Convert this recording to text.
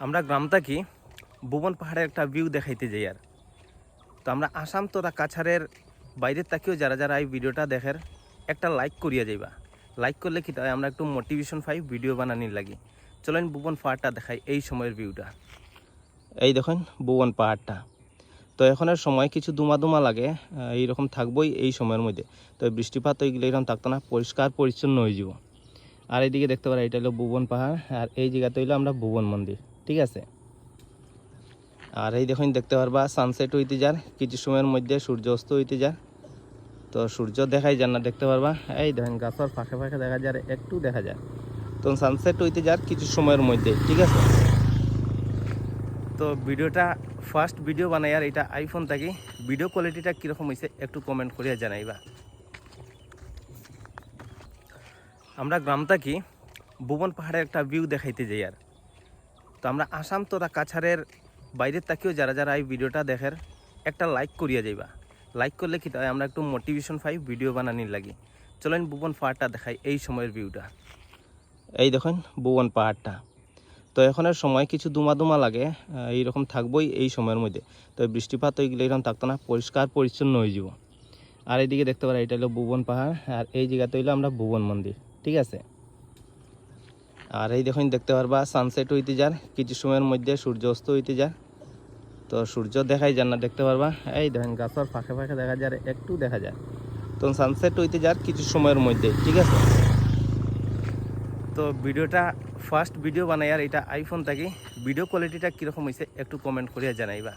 আমরা গ্রাম থাকি ভুবন পাহাড়ের একটা ভিউ দেখাইতে যাই। আর তো আমরা আসাম তোরা কাছাড়ের বাইরের তাকিয়েও যারা যারা এই ভিডিওটা দেখের একটা লাইক করিয়া যাইবা। লাইক করলে কি তাই আমরা একটু মোটিভেশন পাই ভিডিও বানানির লাগি। চলেন ভুবন পাহাড়টা দেখাই এই সময়ের ভিউটা। এই দেখুন ভুবন পাহাড়টা। তো এখনের সময় কিছু দুমা দুমা লাগে, এইরকম থাকবই এই সময়ের মধ্যে। তো বৃষ্টিপাত ওইগুলো এরকম থাকতো না, পরিষ্কার পরিচ্ছন্ন হয়ে যাব। আর এইদিকে দেখতে পারা এটা হলো ভুবন পাহাড়, আর এই জায়গাতে হইলো আমরা ভুবন মন্দির, ঠিক আছে। আর এই দেখুন দেখতে পারবা সানসেট হইতে যার কিছু সময়ের মধ্যে, সূর্য অস্ত হইতে যার। তো সূর্য দেখাই যার না, দেখতে পারবা এই দেখেন গাছের ফাঁকে ফাঁকে দেখা যায়, একটু দেখা যায়। তো সানসেট হইতে যার কিছু সময়ের মধ্যে, ঠিক আছে। তো ভিডিওটা ফার্স্ট ভিডিও বানাই, আর এটা আইফোন থাকি। ভিডিও কোয়ালিটিটা কীরকম হয়েছে একটু কমেন্ট করিয়া জানাইবা। আমরা গ্রাম থাকি ভুবন পাহাড়ের একটা ভিউ দেখাইতে যাই। আর তো আমরা আসাম তোরা কাছাড়ের বাইরের তাকিয়েও যারা যারা এই ভিডিওটা দেখের একটা লাইক করিয়া যাইবা। লাইক করলে কি তাই আমরা একটু মোটিভেশন পাই ভিডিও বানানির লাগি। চলেন ভুবন পাহাড়টা দেখাই এই সময়ের ভিউটা। এই দেখুন ভুবন পাহাড়টা। তো এখনের সময় কিছু দুমা দুমা লাগে, এইরকম থাকবই এই সময়ের মধ্যে। তো বৃষ্টিপাত ওইগুলো এরকম থাকতো না, পরিষ্কার পরিচ্ছন্ন হয়ে যাব। আর এইদিকে দেখতে পারা এটা হলো ভুবন পাহাড়, আর এই জায়গাতে হইলো আমরা ভুবন মন্দির, ঠিক আছে। আর এই দেখুন দেখতে পারবা সানসেট হইতে যার কিছু সময়ের মধ্যে, সূর্য অস্ত হইতে যার। তো সূর্য দেখাই যার না, দেখতে পারবা এই দেখেন গাছের ফাঁকে ফাঁকে দেখা যায়, একটু দেখা যায়। তো সানসেট হইতে যার কিছু সময়ের মধ্যে, ঠিক আছে। তো ভিডিওটা ফার্স্ট ভিডিও বানাই, আর এটা আইফোন থাকি। ভিডিও কোয়ালিটিটা কীরকম হয়েছে একটু কমেন্ট করিয়া জানাইবা।